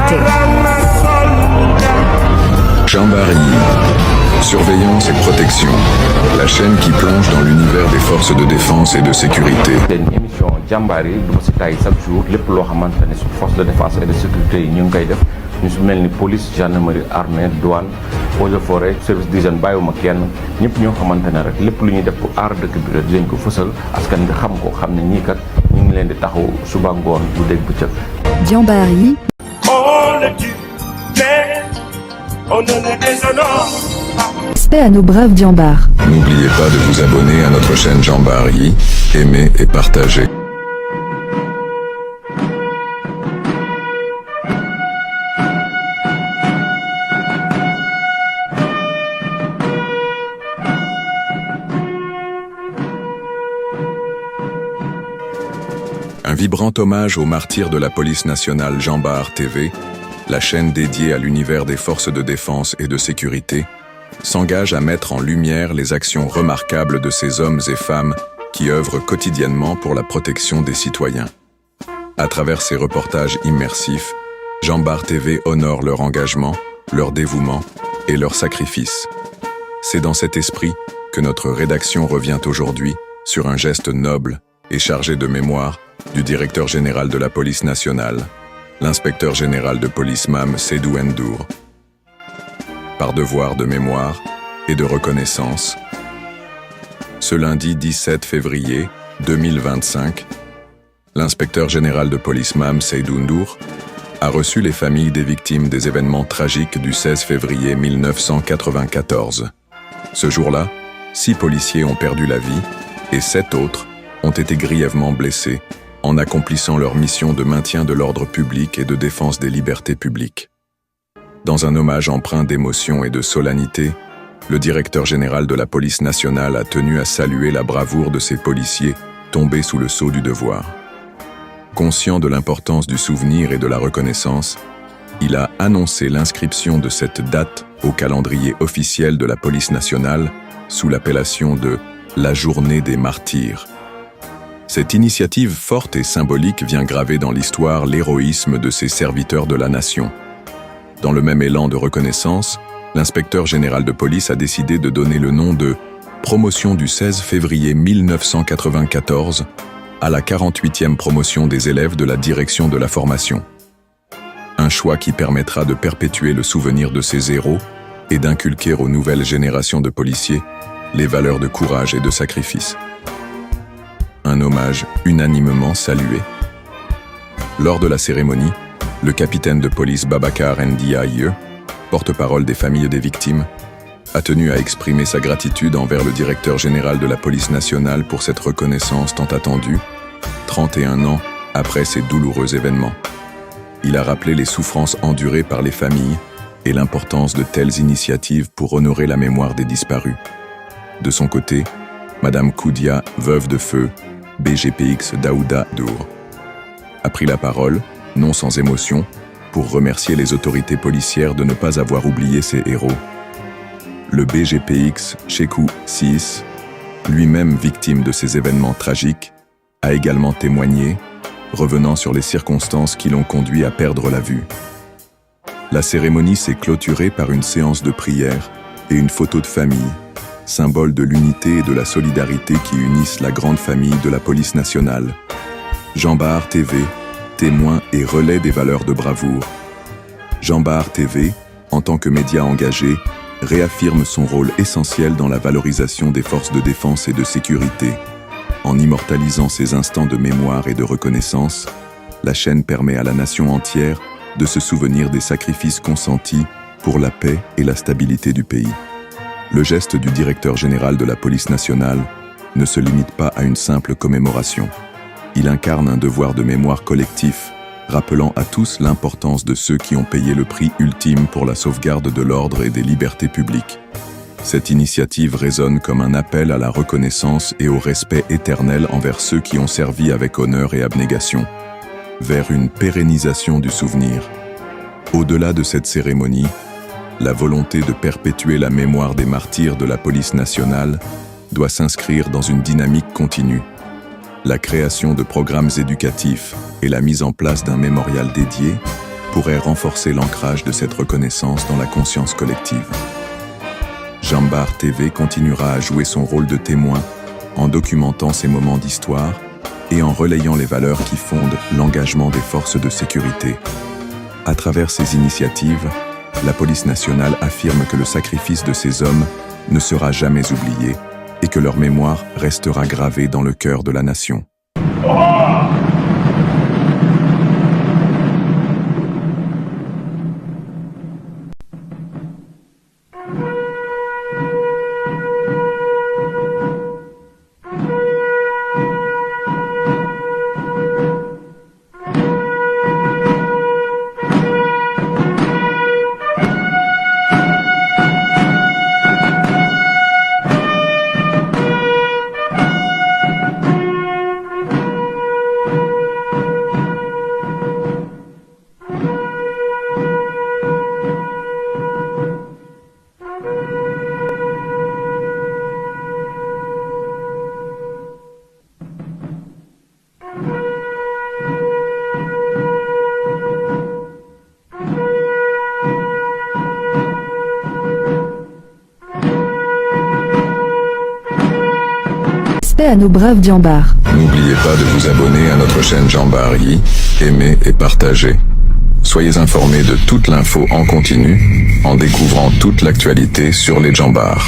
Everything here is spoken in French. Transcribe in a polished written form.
sécurité. Jamboree. Surveillance et protection. La chaîne qui plonge dans l'univers des forces de défense et de sécurité. Une émission Jamboree du ma si tay chaque jour lépp loo xamante ne su force de défense et de sécurité yi ñu ngi koy def ñu si mel ni police gendarmerie armée douane eaux et forêt service d'hygiène bàyyiwuma kenn ñëpp ñoo xamante ne rek lépp lu ñuy def pour aar dëkk bi rek dinañ ko fësal askan bi xam ko xam ne ñii kat ñu ngi leen di taxaw suba ngoon bu dégg bëccëg. Jamboree. On le tue, mais on ne le déshonore pas. Respect à nos braves Diambars. N'oubliez pas de vous abonner à notre chaîne Jamboree, aimer et partager. Un vibrant hommage aux martyrs de la police nationale Jambar TV, la chaîne dédiée à l'univers des forces de défense et de sécurité, s'engage à mettre en lumière les actions remarquables de ces hommes et femmes qui œuvrent quotidiennement pour la protection des citoyens. À travers ces reportages immersifs, Jambar TV honore leur engagement, leur dévouement et leur sacrifice. C'est dans cet esprit que notre rédaction revient aujourd'hui sur un geste noble et chargé de mémoire du directeur général de la police nationale, l'inspecteur général de police MAM Seydou Ndour. Par devoir de mémoire et de reconnaissance, ce lundi 17 février 2025, l'inspecteur général de police MAM Seydou Ndour a reçu les familles des victimes des événements tragiques du 16 février 1994. Ce jour-là, 6 policiers ont perdu la vie et 7 autres ont été grièvement blessés en accomplissant leur mission de maintien de l'ordre public et de défense des libertés publiques. Dans un hommage empreint d'émotion et de solennité, le directeur général de la police nationale a tenu à saluer la bravoure de ces policiers tombés sous le sceau du devoir. Conscient de l'importance du souvenir et de la reconnaissance, il a annoncé l'inscription de cette date au calendrier officiel de la police nationale sous l'appellation de la Journée des Martyrs. Cette initiative forte et symbolique vient graver dans l'histoire l'héroïsme de ces serviteurs de la nation. Dans le même élan de reconnaissance, l'inspecteur général de police a décidé de donner le nom de « Promotion du 16 février 1994 » à la 48e promotion des élèves de la direction de la formation. Un choix qui permettra de perpétuer le souvenir de ces héros et d'inculquer aux nouvelles générations de policiers les valeurs de courage et de sacrifice. Un hommage unanimement salué. Lors de la cérémonie, le capitaine de police Babacar Ndiaye, porte-parole des familles des victimes, a tenu à exprimer sa gratitude envers le directeur général de la police nationale pour cette reconnaissance tant attendue, 31 ans après ces douloureux événements. Il a rappelé les souffrances endurées par les familles et l'importance de telles initiatives pour honorer la mémoire des disparus. De son côté, Madame Koudia, veuve de feu, BGPX Daouda Dour, a pris la parole, non sans émotion, pour remercier les autorités policières de ne pas avoir oublié ces héros. Le BGPX Chekou Sis, lui-même victime de ces événements tragiques, a également témoigné, revenant sur les circonstances qui l'ont conduit à perdre la vue. La cérémonie s'est clôturée par une séance de prière et une photo de famille, symbole de l'unité et de la solidarité qui unissent la grande famille de la police nationale. Jambar TV, témoin et relais des valeurs de bravoure. Jambar TV, en tant que média engagé, réaffirme son rôle essentiel dans la valorisation des forces de défense et de sécurité. En immortalisant ces instants de mémoire et de reconnaissance, la chaîne permet à la nation entière de se souvenir des sacrifices consentis pour la paix et la stabilité du pays. Le geste du directeur général de la police nationale ne se limite pas à une simple commémoration. Il incarne un devoir de mémoire collectif, rappelant à tous l'importance de ceux qui ont payé le prix ultime pour la sauvegarde de l'ordre et des libertés publiques. Cette initiative résonne comme un appel à la reconnaissance et au respect éternel envers ceux qui ont servi avec honneur et abnégation, vers une pérennisation du souvenir. Au-delà de cette cérémonie, la volonté de perpétuer la mémoire des martyrs de la police nationale doit s'inscrire dans une dynamique continue. La création de programmes éducatifs et la mise en place d'un mémorial dédié pourrait renforcer l'ancrage de cette reconnaissance dans la conscience collective. Jambar TV continuera à jouer son rôle de témoin en documentant ces moments d'histoire et en relayant les valeurs qui fondent l'engagement des forces de sécurité. À travers ces initiatives, la police nationale affirme que le sacrifice de ces hommes ne sera jamais oublié et que leur mémoire restera gravée dans le cœur de la nation. Respect à nos braves Jambar. N'oubliez pas de vous abonner à notre chaîne Jambar Yi, aimer et partager. Soyez informés de toute l'info en continu en découvrant toute l'actualité sur les Jambars.